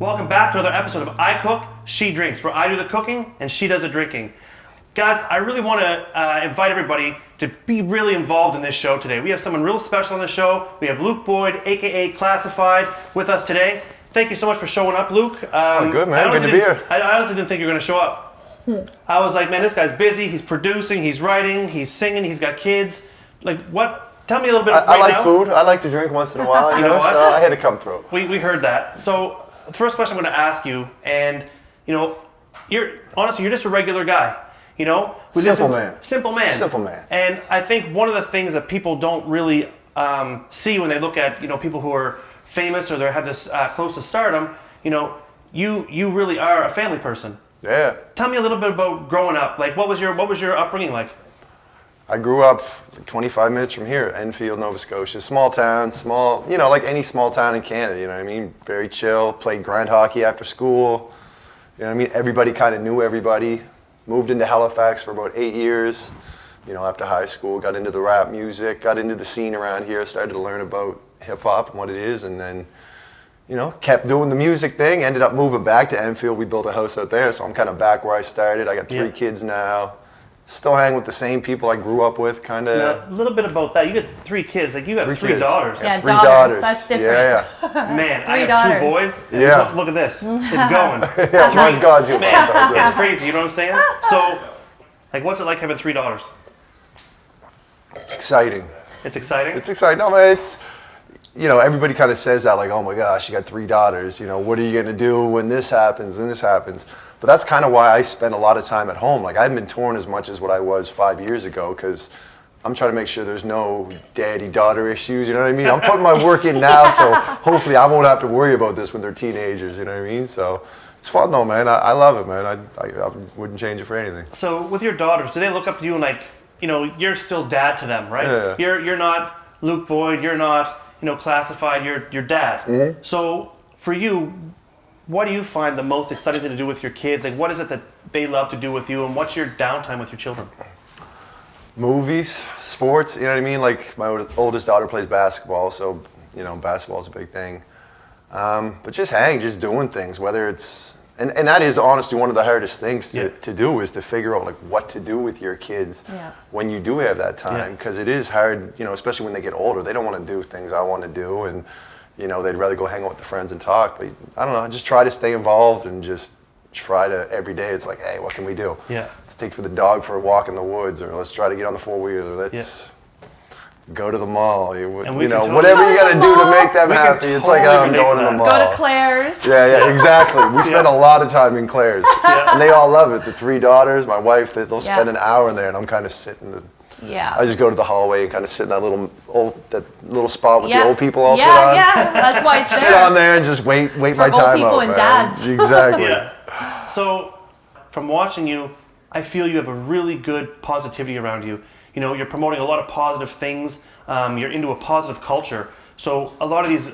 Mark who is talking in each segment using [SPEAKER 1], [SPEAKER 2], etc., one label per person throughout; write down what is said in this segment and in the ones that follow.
[SPEAKER 1] Welcome back to another episode of I Cook, She Drinks, where I do the cooking and she does the drinking. Guys, I really want to invite everybody to be really involved in this show today. We have someone real special on the show. We have Luke Boyd, aka Classified, with us today. Thank you so much for showing up, Luke.
[SPEAKER 2] Good, man. Good to be here.
[SPEAKER 1] I honestly didn't think you were going to show up. I was like, man, this guy's busy. He's producing, he's writing, he's singing, he's got kids. Like, what? Tell me a little bit
[SPEAKER 2] I like food. I like to drink once in a while, you know, so I had to come through.
[SPEAKER 1] We heard that. So the first question I'm going to ask you, and, you know, you're just a regular guy, you know?
[SPEAKER 2] Simple man.
[SPEAKER 1] Simple man.
[SPEAKER 2] Simple man.
[SPEAKER 1] And I think one of the things that people don't really see when they look at, you know, people who are famous or they have this close to stardom, you know, you really are a family person.
[SPEAKER 2] Yeah.
[SPEAKER 1] Tell me a little bit about growing up. Like, what was your upbringing like?
[SPEAKER 2] I grew up like 25 minutes from here, Enfield, Nova Scotia. Small town, you know, like any small town in Canada, you know what I mean? Very chill, played grind hockey after school. You know what I mean? Everybody kind of knew everybody. Moved into Halifax for about 8 years, you know, after high school. Got into the rap music, got into the scene around here, started to learn about hip hop and what it is, and then, you know, kept doing the music thing, ended up moving back to Enfield. We built a house out there, so I'm kind of back where I started. I got three kids now. Still hang with the same people I grew up with, kind of.
[SPEAKER 1] Yeah, a little bit about that. You got 3 kids. Like, you have three daughters.
[SPEAKER 3] Yeah,
[SPEAKER 2] three
[SPEAKER 3] daughters. That's different.
[SPEAKER 2] Yeah.
[SPEAKER 1] Man, I have
[SPEAKER 3] daughters.
[SPEAKER 1] 2 boys.
[SPEAKER 2] Yeah.
[SPEAKER 1] Look at this. It's going.
[SPEAKER 2] Yeah, mine's gone too.
[SPEAKER 1] Man, it's crazy. You know what I'm saying? So, like, what's it like having 3 daughters?
[SPEAKER 2] Exciting.
[SPEAKER 1] It's exciting?
[SPEAKER 2] It's exciting. No, man, it's, you know, everybody kind of says that, like, oh my gosh, you got 3 daughters. You know, what are you going to do when this happens and this happens? But that's kind of why I spend a lot of time at home. Like, I haven't been touring as much as what I was 5 years ago, because I'm trying to make sure there's no daddy-daughter issues, you know what I mean? I'm putting my work in now, so hopefully I won't have to worry about this when they're teenagers, you know what I mean? So it's fun though, man. I love it, man. I wouldn't change it for anything.
[SPEAKER 1] So with your daughters, do they look up to you and, like, you know, you're still dad to them, right?
[SPEAKER 2] Yeah.
[SPEAKER 1] You're not Luke Boyd, you're not, you know, Classified, you're dad. Mm-hmm. So for you, what do you find the most exciting thing to do with your kids? Like, what is it that they love to do with you, and what's your downtime with your children?
[SPEAKER 2] Movies, sports, you know what I mean? Like, my oldest daughter plays basketball, so, you know, basketball's a big thing. But just doing things, whether it's, and that is honestly one of the hardest things to do, is to figure out, like, what to do with your kids when you do have that time, because it is hard, you know, especially when they get older. They don't want to do things I want to do, and, you know, they'd rather go hang out with the friends and talk. But I don't know, I just try to stay involved and just try to, every day it's like, hey, what can we do? Yeah. Let's take the dog for a walk in the woods, or let's try to get on the 4-wheeler. Let's go to the mall. You know, whatever you got to do to make them happy. It's like, oh, I'm going to the mall.
[SPEAKER 3] Go to Claire's.
[SPEAKER 2] Yeah, exactly. We spend a lot of time in Claire's. And they all love it. The 3 daughters, my wife, they'll spend an hour in there, and I'm kind of sitting I just go to the hallway and kind of sit in that little spot with the old people all sit on.
[SPEAKER 3] Yeah, that's why it's
[SPEAKER 2] sit on there and just wait my time out.
[SPEAKER 3] Old people and dads.
[SPEAKER 2] Exactly.
[SPEAKER 1] So, from watching you, I feel you have a really good positivity around you. You know, you're promoting a lot of positive things. You're into a positive culture. So a lot of these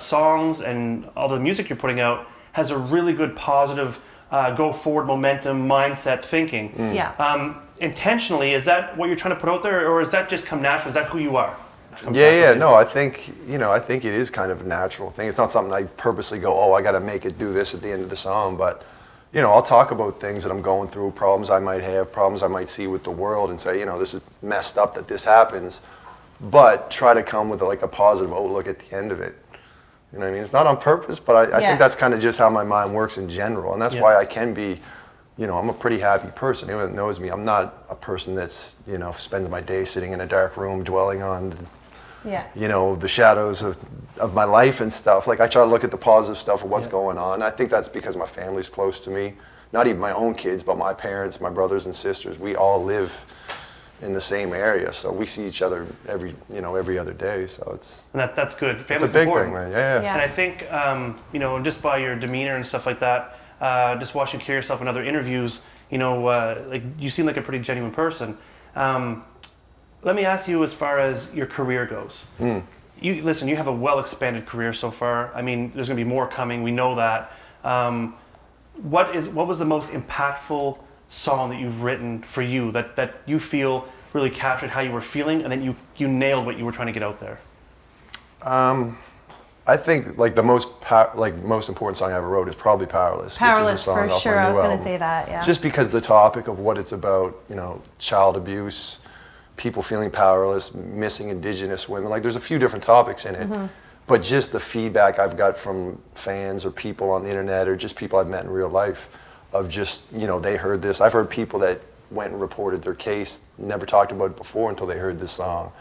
[SPEAKER 1] songs and all the music you're putting out has a really good positive go forward momentum mindset thinking. Intentionally, is that what you're trying to put out there, or is that just come natural? Is that who you are?
[SPEAKER 2] No, I think it is kind of a natural thing. It's not something I purposely go, oh, I got to make it do this at the end of the song, but, you know, I'll talk about things that I'm going through, problems I might have, problems I might see with the world, and say, you know, this is messed up that this happens, but try to come with like a positive outlook at the end of it. You know what I mean? It's not on purpose, but I think that's kind of just how my mind works in general, and that's why I can be, you know, I'm a pretty happy person. Anyone that knows me, I'm not a person that's, you know, spends my day sitting in a dark room dwelling on, you know, the shadows of my life and stuff. Like, I try to look at the positive stuff of what's going on. I think that's because my family's close to me. Not even my own kids, but my parents, my brothers and sisters. We all live in the same area, so we see each other every other day. So
[SPEAKER 1] that's good. Family's
[SPEAKER 2] it's a big
[SPEAKER 1] important.
[SPEAKER 2] thing, man. Yeah.
[SPEAKER 1] And I think, you know, just by your demeanor and stuff like that, just watching you carry yourself in other interviews, you know, like, you seem like a pretty genuine person. Let me ask you, as far as your career goes. You have a well-expanded career so far. I mean, there's going to be more coming. We know that. What was the most impactful song that you've written for you that you feel really captured how you were feeling, and then you nailed what you were trying to get out there?
[SPEAKER 2] I think like the most important song I ever wrote is probably "Powerless."
[SPEAKER 3] Powerless,
[SPEAKER 2] which is a song
[SPEAKER 3] for
[SPEAKER 2] off
[SPEAKER 3] sure.
[SPEAKER 2] my
[SPEAKER 3] I was
[SPEAKER 2] new
[SPEAKER 3] going to
[SPEAKER 2] album.
[SPEAKER 3] say that, yeah.
[SPEAKER 2] Just because the topic of what it's about, child abuse, people feeling powerless, missing Indigenous women. Like there's a few different topics in it, but just the feedback I've got from fans or people on the internet or just people I've met in real life of just, they heard this. I've heard people that went and reported their case, never talked about it before until they heard this song.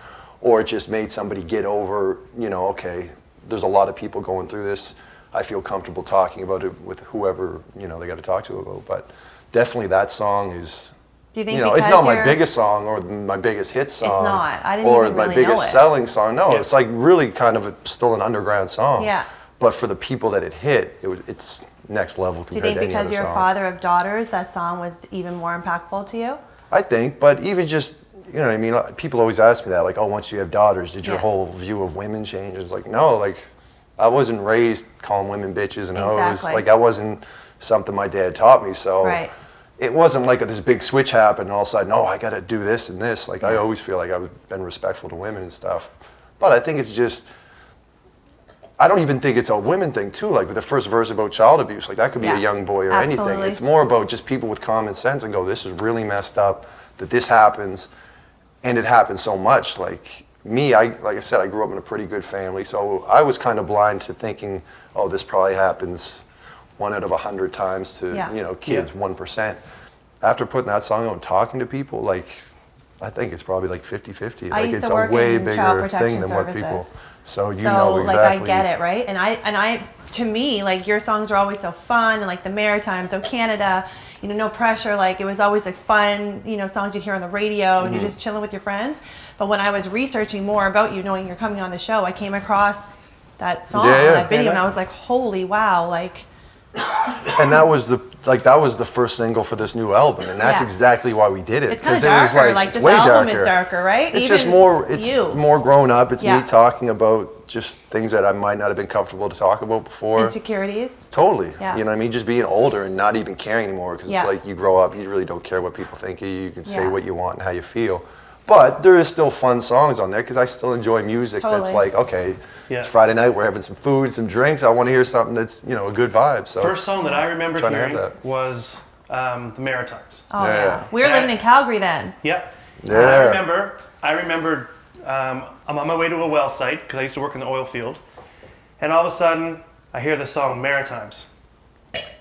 [SPEAKER 2] Or it just made somebody get over, okay, there's a lot of people going through this. I feel comfortable talking about it with whoever, they got to talk to about. But definitely that song is,
[SPEAKER 3] Do you think
[SPEAKER 2] it's not my biggest song or my biggest hit song.
[SPEAKER 3] It's not. I didn't
[SPEAKER 2] or
[SPEAKER 3] even
[SPEAKER 2] my
[SPEAKER 3] really know
[SPEAKER 2] biggest
[SPEAKER 3] it.
[SPEAKER 2] selling song. No, it's like really kind of still an underground song.
[SPEAKER 3] Yeah.
[SPEAKER 2] But for the people that it hit, it's next level
[SPEAKER 3] Do you
[SPEAKER 2] compared
[SPEAKER 3] think
[SPEAKER 2] to any
[SPEAKER 3] because
[SPEAKER 2] other
[SPEAKER 3] you're a
[SPEAKER 2] song.
[SPEAKER 3] father of daughters, that song was even more impactful to you?
[SPEAKER 2] I think, but even just, what I mean? People always ask me that, like, oh, once you have daughters, did your
[SPEAKER 3] Yeah.
[SPEAKER 2] whole view of women change? It's like, no, like, I wasn't raised calling women bitches and hoes.
[SPEAKER 3] Exactly.
[SPEAKER 2] Like, that wasn't something my dad taught me. So
[SPEAKER 3] Right.
[SPEAKER 2] it wasn't like this big switch happened and all of a sudden, oh, I got to do this and this. Like, I always feel like I've been respectful to women and stuff. But I think it's just, I don't even think it's a women thing too. Like with the first verse about child abuse, like that could be
[SPEAKER 3] Yeah.
[SPEAKER 2] a young boy or
[SPEAKER 3] Absolutely.
[SPEAKER 2] anything. It's more about just people with common sense and go, this is really messed up that this happens. And it happens so much. Like me, like I said, I grew up in a pretty good family. So I was kind of blind to thinking, oh, this probably happens 1 out of 100 times to,
[SPEAKER 3] Yeah.
[SPEAKER 2] kids, 1%. After putting that song out and talking to people, like, I think it's probably like 50-50.
[SPEAKER 3] I
[SPEAKER 2] Like
[SPEAKER 3] used
[SPEAKER 2] it's
[SPEAKER 3] to
[SPEAKER 2] a
[SPEAKER 3] work
[SPEAKER 2] way
[SPEAKER 3] in child
[SPEAKER 2] bigger
[SPEAKER 3] protection
[SPEAKER 2] thing than what
[SPEAKER 3] services.
[SPEAKER 2] people. So you
[SPEAKER 3] So
[SPEAKER 2] know exactly.
[SPEAKER 3] like I get it, right? And I to me, like your songs are always so fun and like the Maritimes, oh Canada, no pressure, like it was always like fun, songs you hear on the radio and you're just chilling with your friends. But when I was researching more about you, knowing you're coming on the show, I came across that song,
[SPEAKER 2] Yeah, yeah.
[SPEAKER 3] that video, and I was like, holy wow, like
[SPEAKER 2] And that was the first single for this new album, and that's
[SPEAKER 3] Yeah.
[SPEAKER 2] exactly why we did it.
[SPEAKER 3] it's kind of
[SPEAKER 2] 'cause it was
[SPEAKER 3] darker. Like this
[SPEAKER 2] way
[SPEAKER 3] album is darker, right?
[SPEAKER 2] It's
[SPEAKER 3] Even
[SPEAKER 2] just more. It's
[SPEAKER 3] you.
[SPEAKER 2] more grown up. It's
[SPEAKER 3] Yeah.
[SPEAKER 2] me talking about just things that I might not have been comfortable to talk about before.
[SPEAKER 3] Insecurities.
[SPEAKER 2] Totally.
[SPEAKER 3] Yeah.
[SPEAKER 2] You know what I mean? Just being older and not even caring anymore because
[SPEAKER 3] Yeah.
[SPEAKER 2] it's like you grow up, you really don't care what people think of you. You can say
[SPEAKER 3] Yeah.
[SPEAKER 2] what you want and how you feel. But there is still fun songs on there because I still enjoy music that's
[SPEAKER 3] Totally.
[SPEAKER 2] like, okay,
[SPEAKER 1] Yeah.
[SPEAKER 2] it's Friday night, we're having some food, some drinks. I want to hear something that's, a good vibe. So
[SPEAKER 1] First song that I remember
[SPEAKER 2] trying to have
[SPEAKER 1] hearing
[SPEAKER 2] that.
[SPEAKER 1] was the Maritimes.
[SPEAKER 3] Oh
[SPEAKER 2] Yeah.
[SPEAKER 3] yeah. We were living in Calgary then.
[SPEAKER 1] Yep.
[SPEAKER 2] Yeah.
[SPEAKER 1] I remember I'm on my way to a well site because I used to work in the oil field. And all of a sudden, I hear the song Maritimes.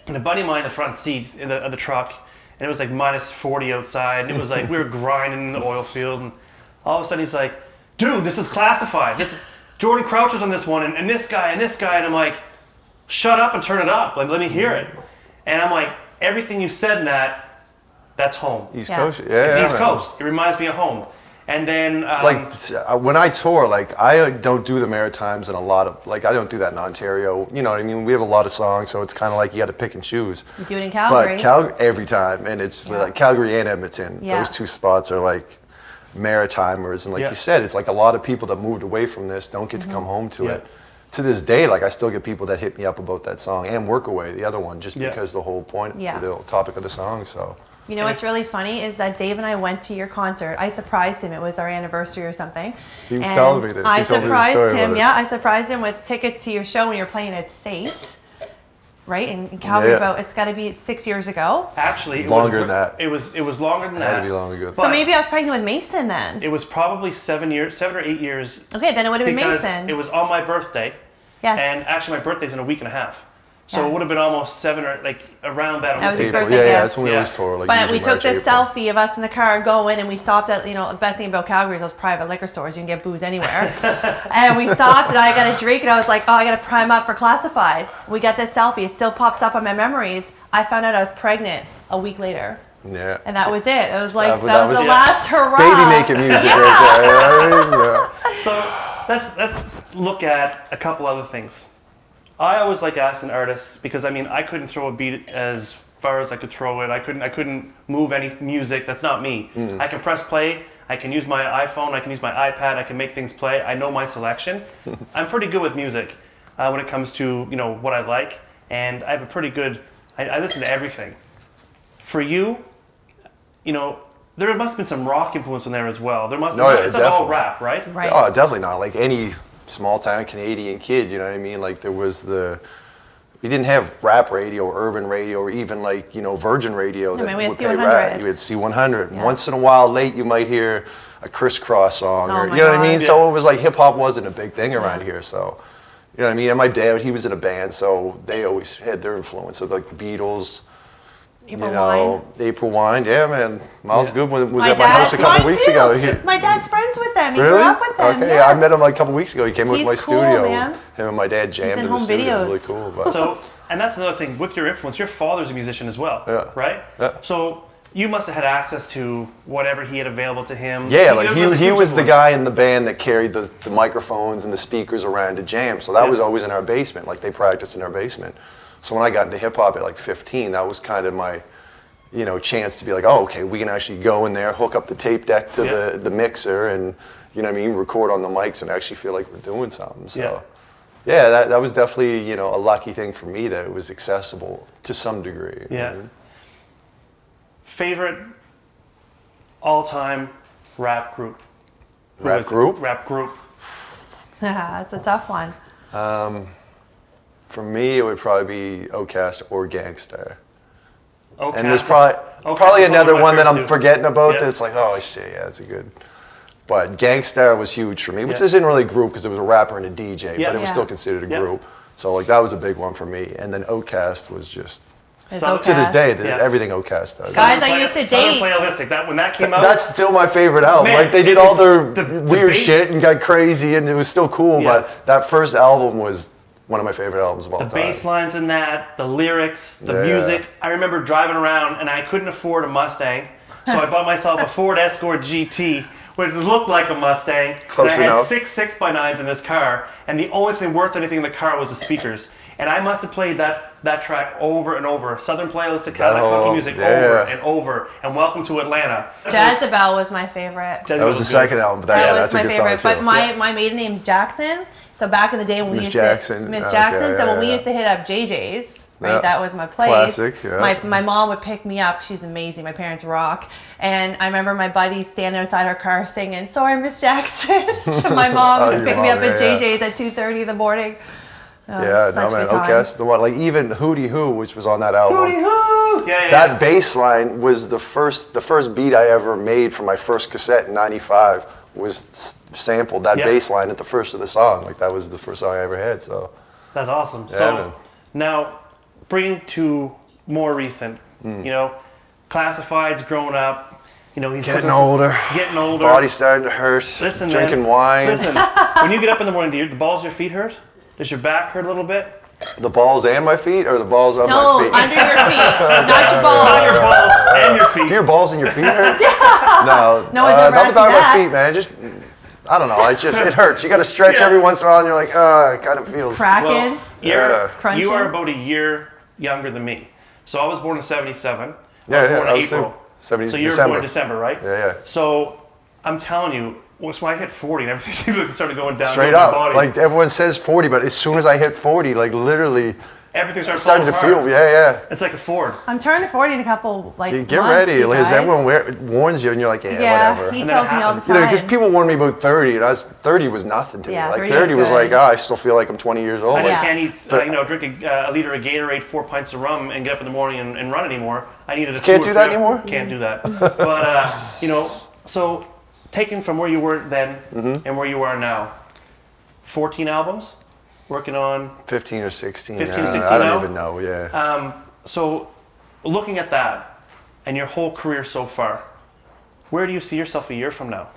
[SPEAKER 1] And a buddy of mine in the front seat of the truck, and it was like minus 40 outside. And it was like we were grinding in the oil field. And all of a sudden, he's like, dude, this is classified. Jordan Croucher's on this one, and this guy, and this guy. And I'm like, shut up and turn it up. Like, let me hear it. And I'm like, everything you said in that's home.
[SPEAKER 2] East
[SPEAKER 3] Yeah.
[SPEAKER 2] Coast, yeah.
[SPEAKER 1] It's
[SPEAKER 2] yeah,
[SPEAKER 1] East
[SPEAKER 2] man.
[SPEAKER 1] Coast. It reminds me of home. And then
[SPEAKER 2] When I tour, like I don't do the Maritimes and a lot of I don't do that in Ontario. You know what I mean? We have a lot of songs, so it's kind of like you got to pick and choose.
[SPEAKER 3] You do it in Calgary.
[SPEAKER 2] But Calgary every time, and it's
[SPEAKER 3] Yeah.
[SPEAKER 2] like Calgary and Edmonton.
[SPEAKER 3] Yeah.
[SPEAKER 2] Those two spots are like Maritimers, and like
[SPEAKER 1] Yeah.
[SPEAKER 2] you said, it's like a lot of people that moved away from this don't get to come home to
[SPEAKER 1] Yeah.
[SPEAKER 2] it. To this day, like I still get people that hit me up about that song and Workaway, the other one, just
[SPEAKER 1] Yeah.
[SPEAKER 2] because the whole point,
[SPEAKER 3] Yeah.
[SPEAKER 2] the topic of the song. So.
[SPEAKER 3] You know what's really funny is that Dave and I went to your concert. I surprised him. It was our anniversary or something.
[SPEAKER 2] He was
[SPEAKER 3] And
[SPEAKER 2] telling me this.
[SPEAKER 3] I
[SPEAKER 2] He told me the
[SPEAKER 3] surprised
[SPEAKER 2] story
[SPEAKER 3] him.
[SPEAKER 2] about it.
[SPEAKER 3] Yeah, I surprised him with tickets to your show when you're playing at Saints, right in Calgary.
[SPEAKER 2] Yeah.
[SPEAKER 3] About it's got to be 6 years ago.
[SPEAKER 1] actually, it
[SPEAKER 2] Longer
[SPEAKER 1] was,
[SPEAKER 2] than that.
[SPEAKER 1] It was longer than
[SPEAKER 2] It
[SPEAKER 1] that.
[SPEAKER 2] had to be long ago.
[SPEAKER 3] So
[SPEAKER 1] But
[SPEAKER 3] maybe I was pregnant with Mason then.
[SPEAKER 1] it was probably 7 or 8 years.
[SPEAKER 3] Okay, then it would have been
[SPEAKER 1] Because
[SPEAKER 3] Mason.
[SPEAKER 1] it was on my birthday.
[SPEAKER 3] Yes.
[SPEAKER 1] And actually, my birthday's in a week and a half. So
[SPEAKER 3] Yes.
[SPEAKER 1] it would have been almost 7 or around that.
[SPEAKER 3] That was
[SPEAKER 1] almost
[SPEAKER 3] his
[SPEAKER 2] April.
[SPEAKER 3] birthday
[SPEAKER 2] Yeah,
[SPEAKER 3] gift.
[SPEAKER 2] that's when we
[SPEAKER 1] Yeah.
[SPEAKER 2] always tour. Like
[SPEAKER 3] But
[SPEAKER 2] usually
[SPEAKER 3] we took
[SPEAKER 2] March,
[SPEAKER 3] this
[SPEAKER 2] April.
[SPEAKER 3] selfie of us in the car going, and we stopped at, the best thing about Calgary is those private liquor stores. You can get booze anywhere. And we stopped, and I got a drink, and I was like, oh, I got to prime up for Classified. We got this selfie. It still pops up on my memories. I found out I was pregnant a week later.
[SPEAKER 2] Yeah.
[SPEAKER 3] And that was it. It was like,
[SPEAKER 2] That
[SPEAKER 3] that was
[SPEAKER 2] was
[SPEAKER 3] the
[SPEAKER 2] it.
[SPEAKER 3] last hurrah.
[SPEAKER 2] Baby making music right there. Yeah.
[SPEAKER 1] So let's look at a couple other things. I always like asking artists because I couldn't throw a beat as far as I could throw it. I couldn't move any music. That's not me. I can press play. I can use my iPhone. I can use my iPad. I can make things play. I know my selection. I'm pretty good with music when it comes to what I like, and I have a pretty good. I listen to everything. For you, there must have been some rock influence in there as well. There must.
[SPEAKER 2] Oh, yeah,
[SPEAKER 1] It's not all
[SPEAKER 2] definitely.
[SPEAKER 1] rap, right?
[SPEAKER 3] Right.
[SPEAKER 2] Oh, definitely not. Like any small town Canadian kid, you know what I mean? Like we didn't have rap radio or urban radio or even like, Virgin radio
[SPEAKER 3] No,
[SPEAKER 2] that
[SPEAKER 3] we had
[SPEAKER 2] would play
[SPEAKER 3] C100.
[SPEAKER 2] rap. You had C100.
[SPEAKER 3] Yeah.
[SPEAKER 2] Once in a while late you might hear a Crisscross song,
[SPEAKER 3] Oh
[SPEAKER 2] or
[SPEAKER 3] my
[SPEAKER 2] you know what I mean?
[SPEAKER 3] God.
[SPEAKER 2] So it was like hip hop wasn't a big thing around here, so you know what I mean? And my dad, he was in a band, so they always had their influence. So like the Beatles,
[SPEAKER 3] April Wine.
[SPEAKER 2] April Wine, yeah, man. Miles Goodwin was
[SPEAKER 3] My
[SPEAKER 2] at my house a
[SPEAKER 3] dad's
[SPEAKER 2] couple
[SPEAKER 3] mine
[SPEAKER 2] weeks
[SPEAKER 3] too.
[SPEAKER 2] ago.
[SPEAKER 3] My dad's friends with them. He
[SPEAKER 2] Really?
[SPEAKER 3] grew up with them.
[SPEAKER 2] Okay,
[SPEAKER 3] yes.
[SPEAKER 2] I met him like a couple weeks ago. He came with
[SPEAKER 3] He's
[SPEAKER 2] my
[SPEAKER 3] cool,
[SPEAKER 2] studio.
[SPEAKER 3] man.
[SPEAKER 2] Him and my dad jammed
[SPEAKER 3] in
[SPEAKER 2] in the
[SPEAKER 3] home
[SPEAKER 2] studio.
[SPEAKER 3] videos.
[SPEAKER 2] Really cool. But
[SPEAKER 1] So, and that's another thing with your influence. Your father's a musician as well,
[SPEAKER 2] Yeah.
[SPEAKER 1] right?
[SPEAKER 2] Yeah.
[SPEAKER 1] So you must have had access to whatever he had available to him.
[SPEAKER 2] yeah, like
[SPEAKER 1] was a
[SPEAKER 2] he
[SPEAKER 1] huge
[SPEAKER 2] was the
[SPEAKER 1] influence.
[SPEAKER 2] guy in the band that carried the microphones and the speakers around to jam. So that
[SPEAKER 1] Yeah.
[SPEAKER 2] was always in our basement. Like they practiced in our basement. So when I got into hip hop at like 15, that was kind of my chance to be like, oh, okay, we can actually go in there, hook up the tape deck to
[SPEAKER 1] Yeah.
[SPEAKER 2] the mixer, and record on the mics and actually feel like we're doing something. So,
[SPEAKER 1] Yeah.
[SPEAKER 2] that was definitely a lucky thing for me that it was accessible to some degree. you
[SPEAKER 1] Yeah.
[SPEAKER 2] know?
[SPEAKER 1] Favorite all-time rap group? Who
[SPEAKER 2] Rap
[SPEAKER 1] is it?
[SPEAKER 2] group?
[SPEAKER 1] Rap group.
[SPEAKER 3] That's a tough one.
[SPEAKER 2] For me, it would probably be Outkast or Gangster.
[SPEAKER 1] Okay.
[SPEAKER 2] And there's probably another one that I'm forgetting about
[SPEAKER 1] Yeah.
[SPEAKER 2] that's like, oh shit, yeah, that's a good. But Gangstar was huge for me, which
[SPEAKER 1] Yeah.
[SPEAKER 2] isn't really a group because it was a rapper and a DJ,
[SPEAKER 1] Yeah.
[SPEAKER 2] but it was
[SPEAKER 3] Yeah.
[SPEAKER 2] still considered a
[SPEAKER 1] Yeah.
[SPEAKER 2] group. So like that was a big one for me. And then Outkast was just
[SPEAKER 3] It's
[SPEAKER 1] Some-
[SPEAKER 2] to this
[SPEAKER 3] Outkast.
[SPEAKER 2] day
[SPEAKER 1] Yeah.
[SPEAKER 2] everything Outkast does.
[SPEAKER 3] Guys, I used to
[SPEAKER 1] Southern
[SPEAKER 3] date.
[SPEAKER 1] Playalistic. That when that came out.
[SPEAKER 2] That's still my favorite album.
[SPEAKER 1] Man,
[SPEAKER 2] like they did
[SPEAKER 1] it
[SPEAKER 2] all
[SPEAKER 1] is-
[SPEAKER 2] their
[SPEAKER 1] the
[SPEAKER 2] weird
[SPEAKER 1] bass-
[SPEAKER 2] shit and got crazy, and it was still cool.
[SPEAKER 1] Yeah.
[SPEAKER 2] But that first album was one of my favorite albums of all
[SPEAKER 1] the
[SPEAKER 2] time.
[SPEAKER 1] bass lines in that, the lyrics, the
[SPEAKER 2] Yeah.
[SPEAKER 1] music. I remember driving around and I couldn't afford a Mustang, so I bought myself a Ford Escort GT, which looked like a Mustang.
[SPEAKER 2] Close
[SPEAKER 1] and I had
[SPEAKER 2] enough.
[SPEAKER 1] 6.9s in this car, and the only thing worth anything in the car was the speakers. And I must have played that track over and over. Southern Playalistic Cadillac
[SPEAKER 2] Oh,
[SPEAKER 1] Funky Music
[SPEAKER 2] yeah.
[SPEAKER 1] over and over. And Welcome to Atlanta.
[SPEAKER 3] Jezebel was my favorite.
[SPEAKER 2] That was the second album, but
[SPEAKER 3] That
[SPEAKER 2] yeah,
[SPEAKER 3] was
[SPEAKER 2] that's a
[SPEAKER 3] my
[SPEAKER 2] good
[SPEAKER 3] favorite.
[SPEAKER 2] song
[SPEAKER 3] But
[SPEAKER 2] too.
[SPEAKER 3] my maiden name's Jackson. So back in the day when we
[SPEAKER 2] Miss
[SPEAKER 3] used
[SPEAKER 2] Jackson.
[SPEAKER 3] to Miss
[SPEAKER 2] Okay,
[SPEAKER 3] Jackson. So
[SPEAKER 2] yeah,
[SPEAKER 3] when we
[SPEAKER 2] yeah.
[SPEAKER 3] used to hit up JJ's, right?
[SPEAKER 2] Yeah.
[SPEAKER 3] That was my place.
[SPEAKER 2] Classic, yeah.
[SPEAKER 3] My mom would pick me up. She's amazing. My parents rock. And I remember my buddy standing outside her car singing "Sorry, Miss Jackson" to my mom
[SPEAKER 2] Oh,
[SPEAKER 3] to
[SPEAKER 2] your
[SPEAKER 3] pick me
[SPEAKER 2] mom,
[SPEAKER 3] up at
[SPEAKER 2] yeah, yeah.
[SPEAKER 3] JJ's at 2:30 in the morning. Oh,
[SPEAKER 2] Yeah,
[SPEAKER 3] such
[SPEAKER 2] no man,
[SPEAKER 3] good times.
[SPEAKER 2] Outkast, the one like even Hootie Hoo, which was on that album.
[SPEAKER 1] Hootie hoo! Yeah, yeah.
[SPEAKER 2] That bass line was the first beat I ever made for my first cassette in '95 was sampled that
[SPEAKER 1] Yeah.
[SPEAKER 2] bass line at the first of the song. Like that was the first song I ever had. So
[SPEAKER 1] That's awesome.
[SPEAKER 2] Yeah,
[SPEAKER 1] So
[SPEAKER 2] man.
[SPEAKER 1] now, bringing to more recent, Classified's grown up. He's
[SPEAKER 2] Getting
[SPEAKER 1] looking-
[SPEAKER 2] older.
[SPEAKER 1] Getting older.
[SPEAKER 2] body's starting to hurt.
[SPEAKER 1] Listen,
[SPEAKER 2] drinking
[SPEAKER 1] man.
[SPEAKER 2] wine.
[SPEAKER 1] Listen, when you get up in the morning, do the balls of your feet hurt? Does your back hurt a little bit?
[SPEAKER 2] The balls and my feet, or the balls on
[SPEAKER 3] No,
[SPEAKER 2] my feet?
[SPEAKER 3] under your feet, not your
[SPEAKER 1] Your
[SPEAKER 3] balls.
[SPEAKER 1] balls and your feet.
[SPEAKER 2] Do your balls and your feet hurt? No.
[SPEAKER 3] No one's ever
[SPEAKER 2] not
[SPEAKER 3] asked
[SPEAKER 2] the
[SPEAKER 3] you
[SPEAKER 2] back of my
[SPEAKER 3] that.
[SPEAKER 2] feet, man. Just I don't know. It hurts. You got to stretch
[SPEAKER 1] Yeah.
[SPEAKER 2] every once in a while, and you're like, it kind of feels.
[SPEAKER 3] Cracking.
[SPEAKER 1] Well,
[SPEAKER 2] Yeah.
[SPEAKER 3] Crunching.
[SPEAKER 1] you are about a year younger than me. So I was born in '77.
[SPEAKER 2] Yeah,
[SPEAKER 1] I was
[SPEAKER 2] yeah,
[SPEAKER 1] born
[SPEAKER 2] I
[SPEAKER 1] in
[SPEAKER 2] was
[SPEAKER 1] April.
[SPEAKER 2] 70
[SPEAKER 1] So you're
[SPEAKER 2] December.
[SPEAKER 1] born in December, right?
[SPEAKER 2] Yeah, yeah.
[SPEAKER 1] So I'm telling you, once when I hit 40 and everything seems like it started going down.
[SPEAKER 2] Straight
[SPEAKER 1] my
[SPEAKER 2] up,
[SPEAKER 1] body,
[SPEAKER 2] like everyone says 40, but as soon as I hit 40, like literally,
[SPEAKER 1] everything started
[SPEAKER 2] started to
[SPEAKER 1] falling apart.
[SPEAKER 2] feel. Yeah.
[SPEAKER 1] It's like a Ford.
[SPEAKER 3] I'm turning 40 in a couple
[SPEAKER 2] Get
[SPEAKER 3] months,
[SPEAKER 2] ready,
[SPEAKER 3] you
[SPEAKER 2] because
[SPEAKER 3] guys.
[SPEAKER 2] everyone warns you, and you're like,
[SPEAKER 3] Yeah,
[SPEAKER 2] whatever.
[SPEAKER 3] he
[SPEAKER 1] And then
[SPEAKER 3] tells
[SPEAKER 1] it
[SPEAKER 3] me all the
[SPEAKER 1] happens.
[SPEAKER 3] time.
[SPEAKER 2] Because people warned me about 30, and 30 was nothing to
[SPEAKER 3] Yeah,
[SPEAKER 2] me. Like
[SPEAKER 3] 30
[SPEAKER 2] 30
[SPEAKER 3] is
[SPEAKER 2] was
[SPEAKER 3] good.
[SPEAKER 2] like, I still feel like I'm 20 years old.
[SPEAKER 1] I just
[SPEAKER 3] Yeah.
[SPEAKER 1] can't eat, drink a liter of Gatorade, 4 pints of rum, and get up in the morning and run anymore. I needed a
[SPEAKER 2] Can't
[SPEAKER 1] two or
[SPEAKER 2] do that
[SPEAKER 1] three-
[SPEAKER 2] anymore?
[SPEAKER 1] Can't do that. But so taking from where you were then
[SPEAKER 2] Mm-hmm.
[SPEAKER 1] and where you are now, 14 albums, working on.
[SPEAKER 2] 15 or 16.
[SPEAKER 1] 15 or 16
[SPEAKER 2] I don't
[SPEAKER 1] now?
[SPEAKER 2] even know. Yeah.
[SPEAKER 1] So looking at that and your whole career so far, where do you see yourself a year from now?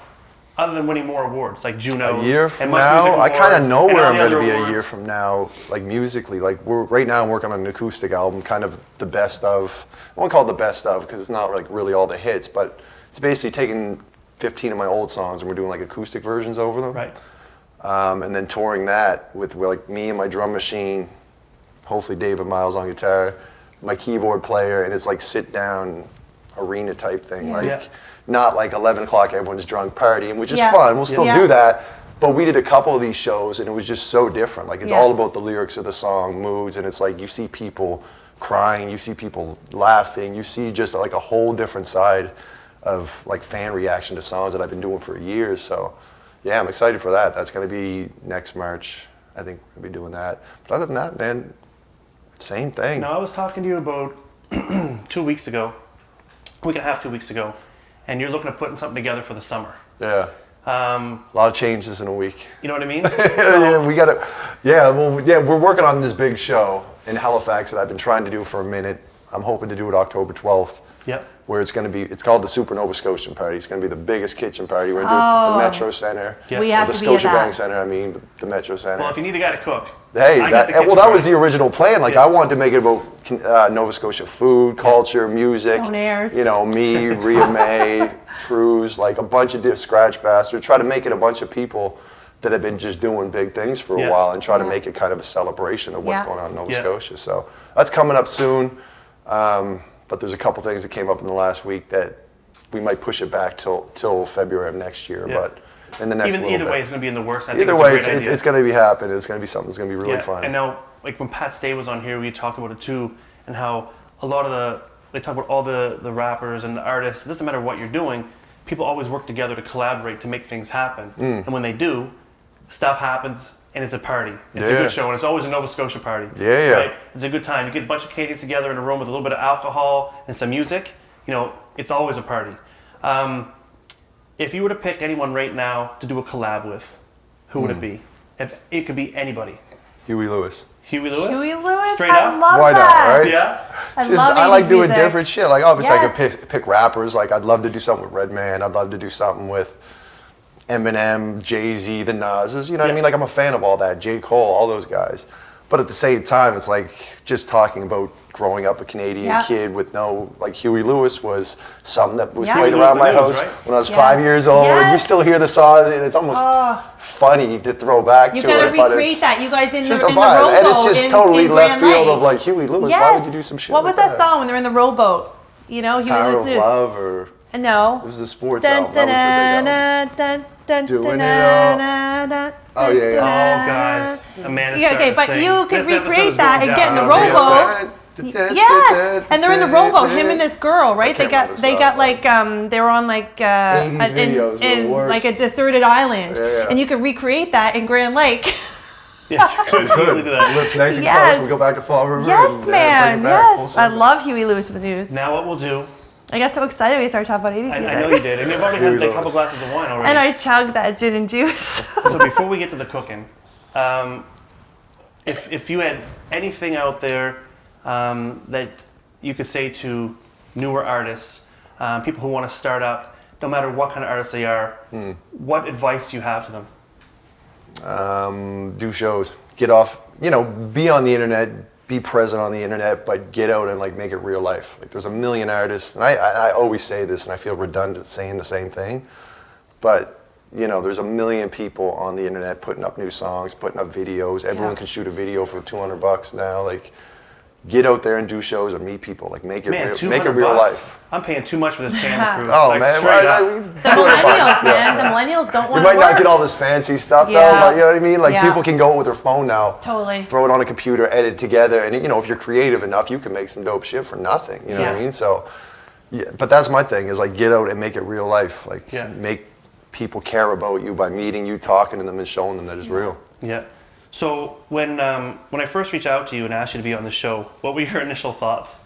[SPEAKER 1] Other than winning more awards like Juno.
[SPEAKER 2] A year from now, I kind of know where I'm going to be a year from now, like musically. Like right now, I'm working on an acoustic album, kind of the best of. I won't call it the best of because it's not like really all the hits, but it's basically taking 15 of my old songs and we're doing like acoustic versions over them.
[SPEAKER 1] Right.
[SPEAKER 2] And then touring that with like me and my drum machine, hopefully David Miles on guitar, my keyboard player, and it's like sit down arena type thing.
[SPEAKER 3] Yeah.
[SPEAKER 2] Like
[SPEAKER 1] Yeah.
[SPEAKER 2] not like 11 o'clock everyone's drunk partying, which is
[SPEAKER 3] Yeah.
[SPEAKER 2] fun. We'll still
[SPEAKER 3] Yeah.
[SPEAKER 2] do that. But we did a couple of these shows and it was just so different. Like it's
[SPEAKER 3] Yeah.
[SPEAKER 2] all about the lyrics of the song, moods, and it's like you see people crying, you see people laughing, you see just like a whole different side of like fan reaction to songs that I've been doing for years. So yeah, I'm excited for that. That's going to be next March. I think we'll be doing that. But other than that, man, same thing.
[SPEAKER 1] Now, I was talking to you about 2 weeks ago, week and a half, 2 weeks ago, and you're looking at putting something together for the summer.
[SPEAKER 2] Yeah. A lot of changes in a week.
[SPEAKER 1] You know what I mean?
[SPEAKER 2] Yeah, we gotta. Yeah, well, yeah, we're working on this big show in Halifax that I've been trying to do for a minute. I'm hoping to do it October 12th.
[SPEAKER 1] Yep.
[SPEAKER 2] Where it's going to be, it's called the Super Nova Scotian Party. It's going to be the biggest kitchen party. We're going to do it at the Metro Center.
[SPEAKER 1] Yeah.
[SPEAKER 3] We have
[SPEAKER 2] the
[SPEAKER 3] to be at
[SPEAKER 2] Scotiabank
[SPEAKER 3] that.
[SPEAKER 2] Center, I mean, the Metro Center.
[SPEAKER 1] Well, if you need a guy to cook,
[SPEAKER 2] Hey,
[SPEAKER 1] I got the kitchen
[SPEAKER 2] well, that was
[SPEAKER 1] party.
[SPEAKER 2] the original plan. Like,
[SPEAKER 1] Yeah.
[SPEAKER 2] I wanted to make it about Nova Scotia food, culture, music.
[SPEAKER 3] Donairs.
[SPEAKER 2] You know, me, Rhea May, Trues, like a bunch of Scratch Bastards. Try to make it a bunch of people that have been just doing big things for a
[SPEAKER 1] Yeah.
[SPEAKER 2] while and try to
[SPEAKER 3] Yeah.
[SPEAKER 2] make it kind of a celebration of what's
[SPEAKER 3] Yeah.
[SPEAKER 2] going on in Nova
[SPEAKER 1] Yeah.
[SPEAKER 2] Scotia. So that's coming up soon. But there's a couple things that came up in the last week that we might push it back till February of next year.
[SPEAKER 1] Yeah.
[SPEAKER 2] But in the next little
[SPEAKER 1] either
[SPEAKER 2] bit.
[SPEAKER 1] way, it's going to be in the works. I think
[SPEAKER 2] Either
[SPEAKER 1] it's
[SPEAKER 2] way,
[SPEAKER 1] a great idea.
[SPEAKER 2] it's going to be happening. It's going to be something that's going to be really
[SPEAKER 1] Yeah,
[SPEAKER 2] fun.
[SPEAKER 1] and now, like when Pat Stay was on here, we talked about it too, and how a lot of they talk about all the rappers and the artists. It doesn't matter what you're doing, people always work together to collaborate to make things happen. And when they do, stuff happens, and it's a party. It's a
[SPEAKER 2] Yeah.
[SPEAKER 1] good show, and it's always a Nova Scotia party.
[SPEAKER 2] Yeah.
[SPEAKER 1] Right? It's a good time. You get a bunch of Canadians together in a room with a little bit of alcohol and some music. You know, it's always a party. If you were to pick anyone right now to do a collab with, who would it be? If it could be anybody.
[SPEAKER 2] Huey Lewis.
[SPEAKER 1] Huey Lewis?
[SPEAKER 3] Huey Lewis,
[SPEAKER 1] Straight
[SPEAKER 3] I
[SPEAKER 1] up?
[SPEAKER 3] love
[SPEAKER 2] Why not,
[SPEAKER 3] that.
[SPEAKER 2] right?
[SPEAKER 1] Yeah?
[SPEAKER 3] I
[SPEAKER 2] Just-
[SPEAKER 3] love
[SPEAKER 2] I like
[SPEAKER 3] 80s
[SPEAKER 2] doing
[SPEAKER 3] music.
[SPEAKER 2] different shit. Like obviously I
[SPEAKER 3] Yes.
[SPEAKER 2] could pick rappers. Like I'd love to do something with Redman. I'd love to do something with Eminem, Jay-Z, the Nas's. You know what I
[SPEAKER 1] Yeah.
[SPEAKER 2] mean? Like I'm a fan of all that. J. Cole, all those guys. But at the same time, it's like just talking about growing up a Canadian
[SPEAKER 3] Yeah.
[SPEAKER 2] kid with no, like Huey Lewis was something that was
[SPEAKER 3] Yeah.
[SPEAKER 2] played
[SPEAKER 1] Huey
[SPEAKER 2] around
[SPEAKER 1] Lewis
[SPEAKER 2] my
[SPEAKER 1] the News,
[SPEAKER 2] house
[SPEAKER 1] right?
[SPEAKER 2] when I was
[SPEAKER 3] Yes.
[SPEAKER 2] 5 years old. And you
[SPEAKER 3] Yes.
[SPEAKER 2] still hear the song, and it's almost funny to throw back
[SPEAKER 3] You
[SPEAKER 2] to
[SPEAKER 3] gotta
[SPEAKER 2] it. But
[SPEAKER 3] recreate
[SPEAKER 2] it's
[SPEAKER 3] that. You guys in the
[SPEAKER 2] just a
[SPEAKER 3] in the
[SPEAKER 2] vibe.
[SPEAKER 3] rowboat
[SPEAKER 2] And it's just totally
[SPEAKER 3] in
[SPEAKER 2] left
[SPEAKER 3] Grand
[SPEAKER 2] field
[SPEAKER 3] Lake.
[SPEAKER 2] of like Huey Lewis.
[SPEAKER 3] Yes.
[SPEAKER 2] Why would you do some shit
[SPEAKER 3] What
[SPEAKER 2] like
[SPEAKER 3] was that song when they're in the rowboat? You know, Huey
[SPEAKER 2] Power
[SPEAKER 3] Lewis
[SPEAKER 2] of
[SPEAKER 3] News.
[SPEAKER 2] Love, or
[SPEAKER 3] No.
[SPEAKER 2] it was the sports
[SPEAKER 3] Dun,
[SPEAKER 2] album. That was the big album.
[SPEAKER 3] dun, dun,
[SPEAKER 2] Doing
[SPEAKER 3] dun,
[SPEAKER 2] it all.
[SPEAKER 3] dun, dun,
[SPEAKER 2] Oh, yeah, yeah.
[SPEAKER 3] dun,
[SPEAKER 1] Oh,
[SPEAKER 3] dun.
[SPEAKER 1] guys. Amanda's
[SPEAKER 3] Yeah, okay,
[SPEAKER 1] starting
[SPEAKER 3] but
[SPEAKER 1] to sing.
[SPEAKER 3] you can
[SPEAKER 1] This episode
[SPEAKER 3] recreate
[SPEAKER 1] is
[SPEAKER 3] that
[SPEAKER 1] going
[SPEAKER 3] and get in the
[SPEAKER 1] down.
[SPEAKER 3] rowboat. Yes, and they're in the rowboat. Him and this girl, right? They
[SPEAKER 2] can't
[SPEAKER 3] got
[SPEAKER 2] remember
[SPEAKER 3] they
[SPEAKER 2] the
[SPEAKER 3] got
[SPEAKER 2] song,
[SPEAKER 3] like they were on like
[SPEAKER 2] 80s videos were the
[SPEAKER 3] in
[SPEAKER 2] worst.
[SPEAKER 3] like a deserted island,
[SPEAKER 2] Yeah, yeah.
[SPEAKER 3] and you could recreate that in Grand Lake.
[SPEAKER 1] Yeah, you could easily do that.
[SPEAKER 2] Lift nice and
[SPEAKER 3] Yes.
[SPEAKER 2] close. We go back to Fall River.
[SPEAKER 3] Yes,
[SPEAKER 2] and, bring
[SPEAKER 3] man.
[SPEAKER 2] it back full
[SPEAKER 3] Yes, I
[SPEAKER 2] circle.
[SPEAKER 3] love Huey Lewis in the News.
[SPEAKER 1] Now what we'll do,
[SPEAKER 3] I got so excited we started talking about 80s music.
[SPEAKER 1] I know you did, and you've already had
[SPEAKER 2] Huey
[SPEAKER 1] like, a couple
[SPEAKER 2] Lewis.
[SPEAKER 1] glasses of wine already.
[SPEAKER 3] And I chugged that gin and juice.
[SPEAKER 1] So before we get to the cooking, if you had anything out there that you could say to newer artists, people who want to start up, no matter what kind of artists they are, what advice do you have to them?
[SPEAKER 2] Do shows. Get off. You know, be on the internet. Be present on the internet, but get out and like make it real life. Like there's a million artists, and I always say this, and I feel redundant saying the same thing, but you know, there's a million people on the internet putting up new songs, putting up videos. Everyone
[SPEAKER 3] Yeah.
[SPEAKER 2] can shoot a video for $200 now. Like, get out there and do shows and meet people. Like, make it
[SPEAKER 1] Man,
[SPEAKER 2] real,
[SPEAKER 1] $200.
[SPEAKER 2] make it real life.
[SPEAKER 1] I'm paying too much for this camera crew.
[SPEAKER 2] Oh
[SPEAKER 1] like,
[SPEAKER 2] man,
[SPEAKER 1] straight up.
[SPEAKER 3] The millennials, man. The millennials don't
[SPEAKER 2] You
[SPEAKER 3] want
[SPEAKER 2] might
[SPEAKER 3] to work.
[SPEAKER 2] not get all this fancy stuff though,
[SPEAKER 3] Yeah.
[SPEAKER 2] but you know what I mean? Like
[SPEAKER 3] Yeah.
[SPEAKER 2] people can go with their phone now.
[SPEAKER 3] Totally.
[SPEAKER 2] Throw it on a computer, edit together, and you know, if you're creative enough, you can make some dope shit for nothing. You know what I
[SPEAKER 3] Yeah.
[SPEAKER 2] mean? So, yeah, but that's my thing is like get out and make it real life. Like
[SPEAKER 1] Yeah.
[SPEAKER 2] make people care about you by meeting you, talking to them, and showing them that it's real.
[SPEAKER 1] Yeah. So when I first reached out to you and asked you to be on the show, what were your initial thoughts?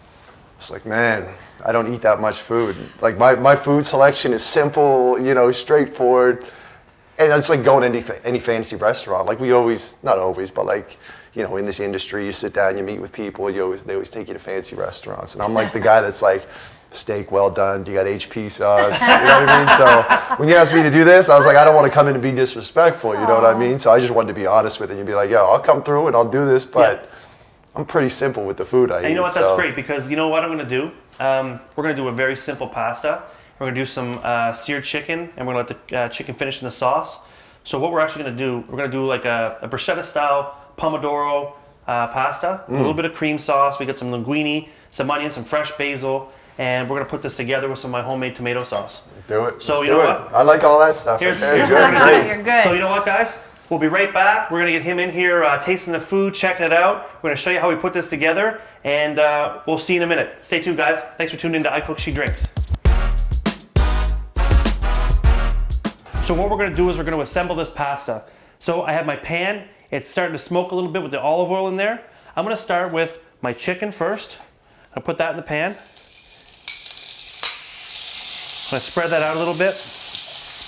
[SPEAKER 2] It's like, man, I don't eat that much food. Like my food selection is simple, you know, straightforward. And it's like going to any fancy restaurant. Like we always, not always, but like, you know, in this industry, you sit down, you meet with people, they always take you to fancy restaurants. And I'm like the guy that's like, steak well done, do you got HP sauce? You know what I mean? So when you asked me to do this, I was like, I don't want to come in and be disrespectful, you know what I mean? So I just wanted to be honest with it and be like, yo, I'll come through and I'll do this, but I'm pretty simple with the food I eat.
[SPEAKER 1] And you know what? That's
[SPEAKER 2] so.
[SPEAKER 1] great because you know what I'm going to do? We're going to do a very simple pasta. We're going to do some seared chicken, and we're going to let the chicken finish in the sauce. So what we're actually going to do, we're going to do like a bruschetta style pomodoro pasta, a little bit of cream sauce. We got some linguine, some onions, some fresh basil, and we're going to put this together with some of my homemade tomato sauce.
[SPEAKER 2] Do it.
[SPEAKER 1] So
[SPEAKER 2] Let's
[SPEAKER 1] you know
[SPEAKER 2] do
[SPEAKER 1] what?
[SPEAKER 2] it. I like all that stuff.
[SPEAKER 1] Here's
[SPEAKER 2] right there.
[SPEAKER 1] what we're
[SPEAKER 3] You're
[SPEAKER 1] going to do.
[SPEAKER 3] You're good.
[SPEAKER 1] So you know what, guys? We'll be right back. We're going to get him in here tasting the food, checking it out. We're going to show you how we put this together, and we'll see you in a minute. Stay tuned, guys. Thanks for tuning in to I Cook, She Drinks. So what we're gonna do is we're gonna assemble this pasta. So I have my pan, it's starting to smoke a little bit with the olive oil in there. I'm gonna start with my chicken first. I'll put that in the pan. I'm gonna spread that out a little bit.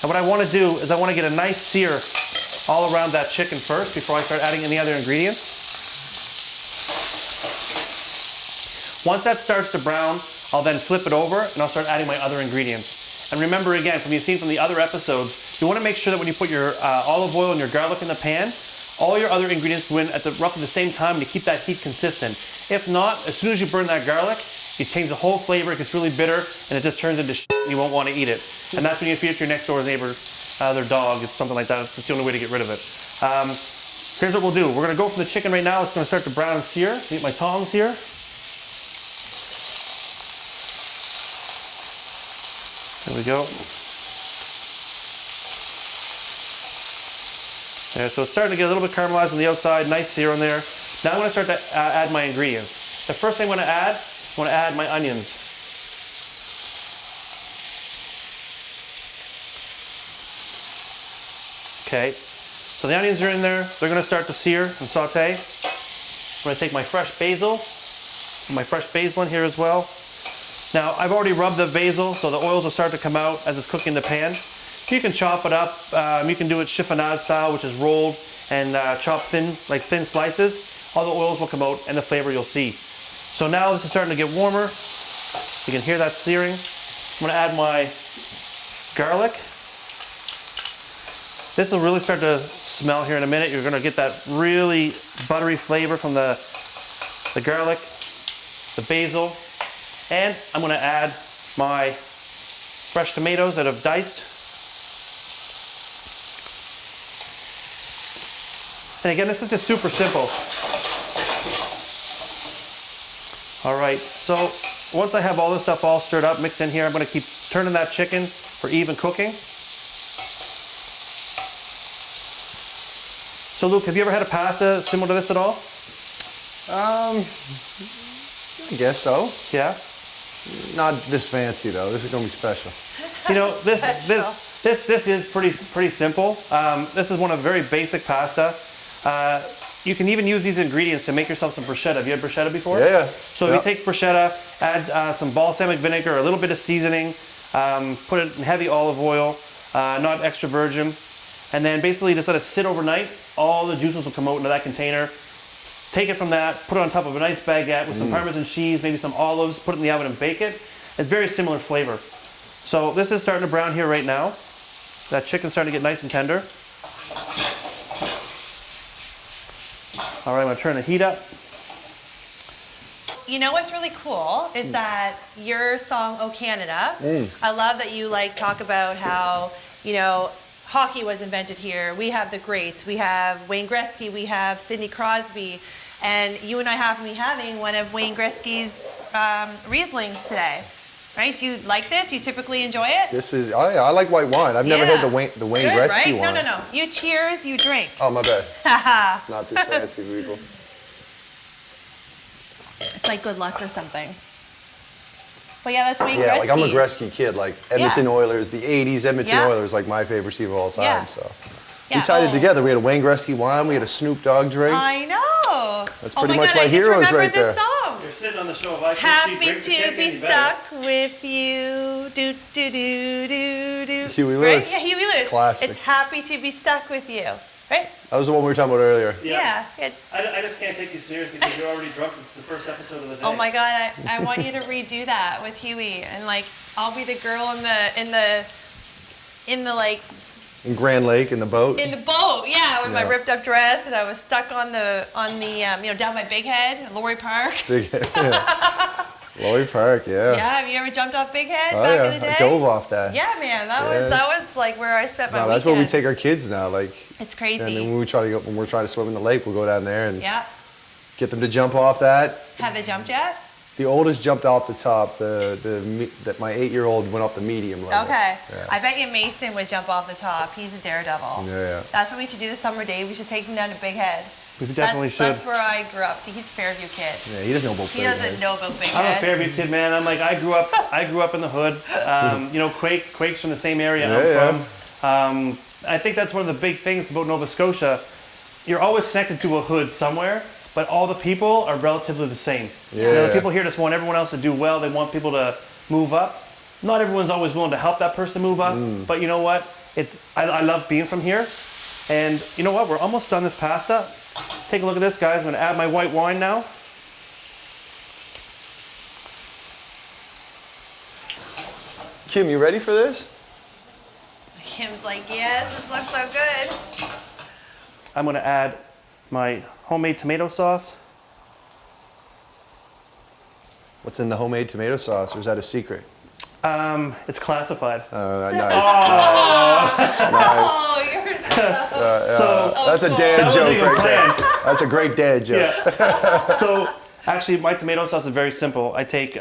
[SPEAKER 1] And what I wanna do is I wanna get a nice sear all around that chicken first before I start adding any other ingredients. Once that starts to brown, I'll then flip it over and I'll start adding my other ingredients. And remember again, from you've seen from the other episodes, you wanna make sure that when you put your olive oil and your garlic in the pan, all your other ingredients go in at roughly the same time to keep that heat consistent. If not, as soon as you burn that garlic, you change the whole flavor, it gets really bitter, and it just turns into shit, and you won't want to eat it. And that's when you feed it to your next door neighbor, their dog, it's something like that. It's the only way to get rid of it. Here's what we'll do. We're gonna go from the chicken right now. It's gonna start to brown and sear. Get my tongs here. There we go. There, so it's starting to get a little bit caramelized on the outside, nice sear on there. Now I'm gonna start to add my ingredients. The first thing I'm gonna add my onions. Okay, so the onions are in there. They're gonna start to sear and saute. I'm gonna take my fresh basil in here as well. Now, I've already rubbed the basil, so the oils will start to come out as it's cooking in the pan. You can chop it up. You can do it chiffonade style, which is rolled and chopped thin slices. All the oils will come out and the flavor you'll see. So now this is starting to get warmer. You can hear that searing. I'm gonna add my garlic. This will really start to smell here in a minute. You're gonna get that really buttery flavor from the garlic, the basil, and I'm gonna add my fresh tomatoes that I've diced. And again, this is just super simple. All right, so once I have all this stuff all stirred up, mixed in here, I'm gonna keep turning that chicken for even cooking. So Luke, have you ever had a pasta similar to this at all?
[SPEAKER 2] I guess so.
[SPEAKER 1] Yeah?
[SPEAKER 2] Not this fancy though. This is gonna be special.
[SPEAKER 1] You know, this is pretty simple. This is one of very basic pasta. You can even use these ingredients to make yourself some bruschetta. Have you had bruschetta before?
[SPEAKER 2] Yeah.
[SPEAKER 1] So if you take bruschetta, add some balsamic vinegar, a little bit of seasoning, put it in heavy olive oil, not extra virgin, and then basically just let it sit overnight. All the juices will come out into that container. Take it from that, put it on top of a nice baguette with some Parmesan cheese, maybe some olives, put it in the oven and bake it. It's very similar flavor. So this is starting to brown here right now. That chicken's starting to get nice and tender. All right, I'm gonna turn the heat up.
[SPEAKER 3] You know what's really cool is that your song "Oh Canada," I love that you like talk about how, you know, hockey was invented here. We have the greats. We have Wayne Gretzky. We have Sidney Crosby. And you and I happen to be having one of Wayne Gretzky's Rieslings today. Right? Do you like this? You typically enjoy it?
[SPEAKER 2] This is, I like white wine. I've never had the Wayne
[SPEAKER 3] Good,
[SPEAKER 2] Gretzky
[SPEAKER 3] right?
[SPEAKER 2] wine.
[SPEAKER 3] No. You cheers, you drink.
[SPEAKER 2] Oh, my bad.
[SPEAKER 3] Haha.
[SPEAKER 2] Not this fancy, people.
[SPEAKER 3] It's like good luck or something. But yeah, that's Wayne Gretzky.
[SPEAKER 2] Yeah, like I'm a Gretzky kid. Like Edmonton
[SPEAKER 3] Yeah.
[SPEAKER 2] Oilers, the 80s Edmonton Oilers, like my favorite team of all time.
[SPEAKER 3] Yeah.
[SPEAKER 2] So
[SPEAKER 3] Yeah,
[SPEAKER 2] we tied it
[SPEAKER 3] oh.
[SPEAKER 2] together. We had a Wayne Gretzky wine. We had a Snoop Dogg drink.
[SPEAKER 3] I know.
[SPEAKER 2] That's
[SPEAKER 3] Oh
[SPEAKER 2] pretty
[SPEAKER 3] my
[SPEAKER 2] much
[SPEAKER 3] God,
[SPEAKER 2] my
[SPEAKER 3] I just
[SPEAKER 2] heroes
[SPEAKER 3] remembered
[SPEAKER 2] right there.
[SPEAKER 3] this song.
[SPEAKER 1] You're sitting on the show of I
[SPEAKER 3] Happy to be stuck with you. Do do do do do.
[SPEAKER 2] Huey
[SPEAKER 3] Right?
[SPEAKER 2] Lewis.
[SPEAKER 3] Yeah, Huey Lewis.
[SPEAKER 2] Classic.
[SPEAKER 3] It's happy to be stuck with you. Right?
[SPEAKER 2] That was the one we were talking about earlier.
[SPEAKER 3] Yeah.
[SPEAKER 1] I just can't take you serious because you're already drunk. It's the first episode of the day.
[SPEAKER 3] Oh my God, I want you to redo that with Huey, and like I'll be the girl in the like
[SPEAKER 2] In Grand Lake, in the boat.
[SPEAKER 3] in the boat, yeah, with my
[SPEAKER 2] Yeah.
[SPEAKER 3] ripped up dress because I was stuck on the you know, down my Big Head, Laurie Park.
[SPEAKER 2] Big, yeah. Laurie Park, yeah.
[SPEAKER 3] Yeah, have you ever jumped off Big Head
[SPEAKER 2] Oh,
[SPEAKER 3] back
[SPEAKER 2] yeah.
[SPEAKER 3] in the day?
[SPEAKER 2] I dove off that.
[SPEAKER 3] Yeah, man, that
[SPEAKER 2] Yeah.
[SPEAKER 3] was like where I spent my
[SPEAKER 2] No,
[SPEAKER 3] weekend.
[SPEAKER 2] that's where we take our kids now. Like,
[SPEAKER 3] It's crazy.
[SPEAKER 2] and then when we're trying to swim in the lake, we'll go down there and
[SPEAKER 3] Yeah.
[SPEAKER 2] get them to jump off that.
[SPEAKER 3] Have they jumped yet?
[SPEAKER 2] The oldest jumped off the top. That my 8-year-old went up the medium level.
[SPEAKER 3] Okay.
[SPEAKER 2] Yeah.
[SPEAKER 3] I bet you Mason would jump off the top. He's a daredevil.
[SPEAKER 2] Yeah.
[SPEAKER 3] That's what we should do this summer, Dave. We should take him down to Big Head.
[SPEAKER 1] We definitely should.
[SPEAKER 3] That's where I grew up. See, he's a Fairview kid.
[SPEAKER 2] Yeah, he doesn't know about
[SPEAKER 3] He
[SPEAKER 2] Big
[SPEAKER 3] doesn't
[SPEAKER 2] Head.
[SPEAKER 3] know about Big
[SPEAKER 1] I'm a
[SPEAKER 3] Head.
[SPEAKER 1] Fairview kid, man. I'm like, I grew up in the hood. You know, Quake's from the same area
[SPEAKER 2] Yeah,
[SPEAKER 1] I'm I think that's one of the big things about Nova Scotia. You're always connected to a hood somewhere, but all the people are relatively the same.
[SPEAKER 2] Yeah.
[SPEAKER 1] You know, the people here just want everyone else to do well. They want people to move up. Not everyone's always willing to help that person move up, but you know what? I love being from here. And you know what? We're almost done this pasta. Take a look at this, guys. I'm gonna add my white wine now.
[SPEAKER 2] Kim, you ready for this?
[SPEAKER 3] Kim's like, yes, this looks so good.
[SPEAKER 1] I'm gonna add my homemade tomato sauce.
[SPEAKER 2] What's in the homemade tomato sauce, or is that a secret?
[SPEAKER 1] It's classified.
[SPEAKER 2] Nice.
[SPEAKER 3] Oh, you're
[SPEAKER 1] So
[SPEAKER 2] That's a
[SPEAKER 1] that
[SPEAKER 2] dad
[SPEAKER 1] wasn't
[SPEAKER 2] joke
[SPEAKER 1] even
[SPEAKER 2] right there.
[SPEAKER 1] planned.
[SPEAKER 2] That's a great dad joke.
[SPEAKER 1] Yeah. So actually, my tomato sauce is very simple. I take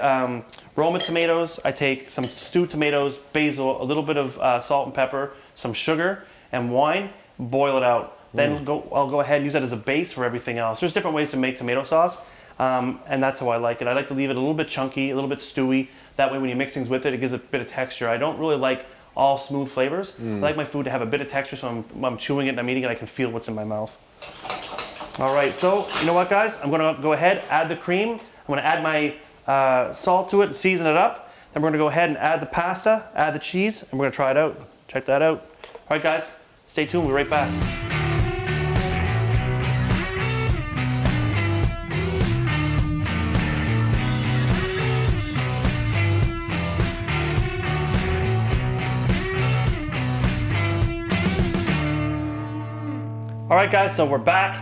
[SPEAKER 1] Roma tomatoes, I take some stewed tomatoes, basil, a little bit of salt and pepper, some sugar, and wine. Boil it out. Then I'll go ahead and use that as a base for everything else. There's different ways to make tomato sauce, and that's how I like it. I like to leave it a little bit chunky, a little bit stewy. That way, when you mix things with it, it gives a bit of texture. I don't really like all smooth flavors. I like my food to have a bit of texture, so when I'm chewing it and I'm eating it, I can feel what's in my mouth. All right, so you know what, guys? I'm gonna go ahead, add the cream. I'm gonna add my salt to it and season it up. Then we're gonna go ahead and add the pasta, add the cheese, and we're gonna try it out. Check that out. All right, guys, stay tuned. We'll be right back. All right, guys, so we're back.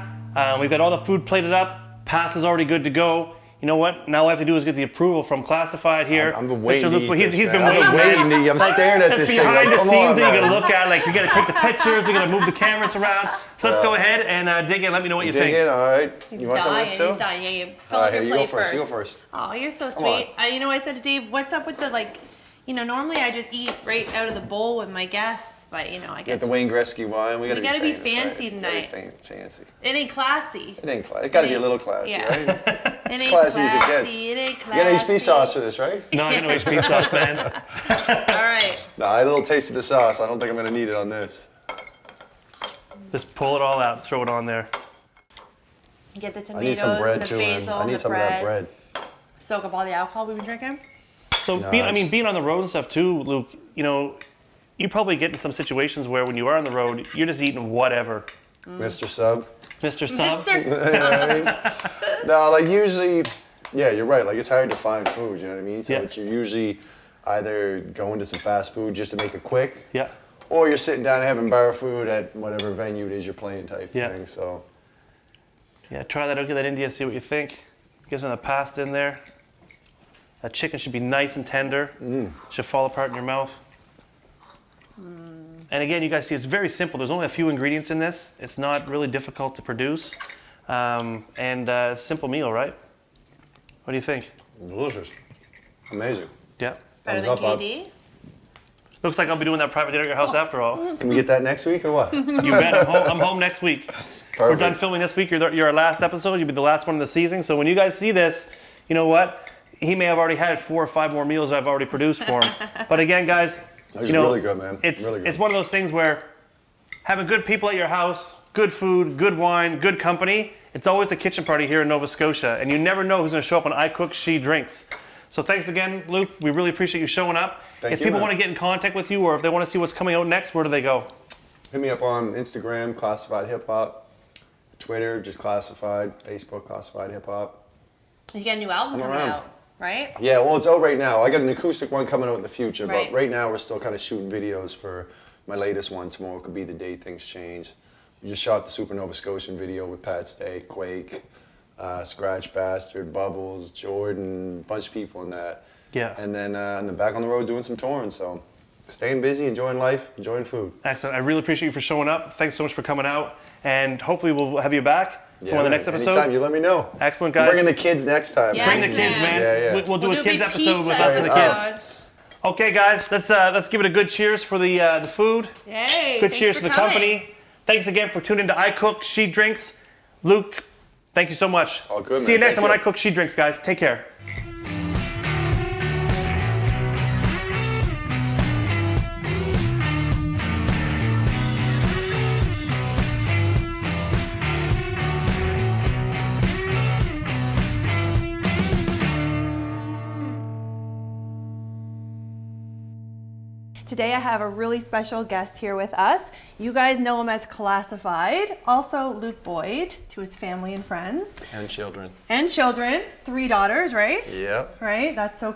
[SPEAKER 1] We've got all the food plated up. Pasta's already good to go. You know what? Now all I have to do is get the approval from Classified here.
[SPEAKER 2] I'm waiting
[SPEAKER 1] Mr.
[SPEAKER 2] to eat
[SPEAKER 1] Luke,
[SPEAKER 2] this,
[SPEAKER 1] he's been
[SPEAKER 2] man.
[SPEAKER 1] waiting.
[SPEAKER 2] I'm waiting to eat. I'm staring at this thing.
[SPEAKER 1] Behind
[SPEAKER 2] Like,
[SPEAKER 1] the
[SPEAKER 2] come
[SPEAKER 1] scenes
[SPEAKER 2] on,
[SPEAKER 1] that you
[SPEAKER 2] man.
[SPEAKER 1] gotta look at. Like, we gotta take the pictures, we gotta move the cameras around. So let's go ahead and dig in. Let me know what you
[SPEAKER 2] Dig
[SPEAKER 1] think.
[SPEAKER 2] in, all right. You want some of this
[SPEAKER 3] He's
[SPEAKER 2] still?
[SPEAKER 3] dying. Yeah, you fill
[SPEAKER 2] All
[SPEAKER 3] up
[SPEAKER 2] right, here,
[SPEAKER 3] your
[SPEAKER 2] you go
[SPEAKER 3] plate
[SPEAKER 2] first. You go first.
[SPEAKER 3] Oh, you're so
[SPEAKER 2] on.
[SPEAKER 3] sweet. You know, I said to Dave, what's up with the, like, you know, normally I just eat right out of the bowl with my guests, but, you know, I
[SPEAKER 2] Got
[SPEAKER 3] guess
[SPEAKER 2] the Wayne Gretzky wine. We gotta
[SPEAKER 3] be
[SPEAKER 2] famous,
[SPEAKER 3] fancy
[SPEAKER 2] right?
[SPEAKER 3] tonight.
[SPEAKER 2] Gotta be fancy.
[SPEAKER 3] it ain't classy.
[SPEAKER 2] It ain't classy. It gotta be a little classy,
[SPEAKER 3] Yeah.
[SPEAKER 2] right?
[SPEAKER 3] It
[SPEAKER 2] As
[SPEAKER 3] ain't
[SPEAKER 2] classy as it gets.
[SPEAKER 3] It ain't
[SPEAKER 2] You
[SPEAKER 3] classy.
[SPEAKER 2] got HP sauce for this, right?
[SPEAKER 1] No, I got no HP sauce, man.
[SPEAKER 3] All right.
[SPEAKER 2] No, I had a little taste of the sauce. I don't think I'm gonna need it on this.
[SPEAKER 1] Just pull it all out, throw it on there.
[SPEAKER 3] Get the
[SPEAKER 2] I
[SPEAKER 3] tomatoes,
[SPEAKER 2] need some bread
[SPEAKER 3] the
[SPEAKER 2] too, man.
[SPEAKER 3] basil,
[SPEAKER 2] I need
[SPEAKER 3] the
[SPEAKER 2] some of that bread.
[SPEAKER 3] Soak up all the alcohol we've been drinking.
[SPEAKER 1] So, being on the road and stuff too, Luke, you know, you probably get in some situations where when you are on the road, you're just eating whatever.
[SPEAKER 2] Mr. Sub.
[SPEAKER 1] Mr. Sub.
[SPEAKER 3] Mr.
[SPEAKER 2] No, like usually, yeah, you're right. Like it's hard to find food, you know what I mean? So
[SPEAKER 1] Yeah.
[SPEAKER 2] it's you're usually either going to some fast food just to make it quick,
[SPEAKER 1] Yeah.
[SPEAKER 2] or you're sitting down and having bar food at whatever venue it is you're playing type
[SPEAKER 1] Yeah.
[SPEAKER 2] thing. So
[SPEAKER 1] Yeah, try that out, get that India, see what you think. Get some of the pasta in there. That chicken should be nice and tender. Should fall apart in your mouth. And again, you guys see it's very simple. There's only a few ingredients in this. It's not really difficult to produce. Simple meal, right? What do you think?
[SPEAKER 2] delicious, amazing.
[SPEAKER 1] Yeah.
[SPEAKER 3] It's better
[SPEAKER 2] Thumbs
[SPEAKER 3] than
[SPEAKER 2] up,
[SPEAKER 3] KD.
[SPEAKER 1] Looks like I'll be doing that private dinner at your house after all.
[SPEAKER 2] Can we get that next week or what?
[SPEAKER 1] You bet. I'm home next week. We're
[SPEAKER 2] Perfect.
[SPEAKER 1] done filming this week. You're our last episode. You'll be the last one of the season. So when you guys see this, you know what? He may have already had 4 or 5 more meals I've already produced for him. But again, guys,
[SPEAKER 2] It's
[SPEAKER 1] you know,
[SPEAKER 2] really good, man.
[SPEAKER 1] It's
[SPEAKER 2] really good.
[SPEAKER 1] it's one of those things where having good people at your house, good food, good wine, good company. It's always a kitchen party here in Nova Scotia, and you never know who's going to show up when I Cook, She Drinks. So thanks again, Luke. We really appreciate you showing up.
[SPEAKER 2] Thank
[SPEAKER 1] if
[SPEAKER 2] you,
[SPEAKER 1] people
[SPEAKER 2] man.
[SPEAKER 1] want to get in contact with you, or if they want to see what's coming out next, where do they go?
[SPEAKER 2] Hit me up on Instagram, Classified Hip Hop, Twitter, just Classified, Facebook, Classified Hip Hop.
[SPEAKER 3] You got a new album coming
[SPEAKER 2] around.
[SPEAKER 3] out, right?
[SPEAKER 2] Yeah, well, it's out right now. I got an acoustic one coming out in the future,
[SPEAKER 3] Right.
[SPEAKER 2] but right now we're still kind of shooting videos for my latest one. Tomorrow could be the day things change. We just shot the Super Nova Scotian video with Pat Stay, Quake, Scratch Bastard, Bubbles, Jordan, a bunch of people in that.
[SPEAKER 1] Yeah.
[SPEAKER 2] And then back on the road doing some touring, so staying busy, enjoying life, enjoying food.
[SPEAKER 1] Excellent. I really appreciate you for showing up. Thanks so much for coming out, and hopefully we'll have you back for one of the next episode.
[SPEAKER 2] Anytime, you let me know.
[SPEAKER 1] Excellent,
[SPEAKER 2] We're
[SPEAKER 1] guys.
[SPEAKER 2] bringing the kids next time.
[SPEAKER 3] Yes,
[SPEAKER 1] Bring the kids, man.
[SPEAKER 2] Yeah.
[SPEAKER 1] We'll do a
[SPEAKER 3] big
[SPEAKER 1] kids episode with
[SPEAKER 3] pizza
[SPEAKER 1] us and the
[SPEAKER 3] episode.
[SPEAKER 1] kids. Okay, guys, let's give it a good cheers for the food.
[SPEAKER 3] Yay!
[SPEAKER 1] Good
[SPEAKER 3] thanks
[SPEAKER 1] cheers
[SPEAKER 3] for
[SPEAKER 1] to the
[SPEAKER 3] coming.
[SPEAKER 1] company. Thanks again for tuning in to I Cook, She Drinks. Luke, thank you so much.
[SPEAKER 2] All good,
[SPEAKER 1] See you
[SPEAKER 2] man.
[SPEAKER 1] next time
[SPEAKER 2] Thank
[SPEAKER 1] on
[SPEAKER 2] you.
[SPEAKER 1] I Cook, She Drinks, guys. Take care.
[SPEAKER 3] Today I have a really special guest here with us. You guys know him as Classified. Also Luke Boyd, to his family and friends.
[SPEAKER 2] And children.
[SPEAKER 3] And children, 3 daughters, right?
[SPEAKER 2] Yep.
[SPEAKER 3] Right, that's so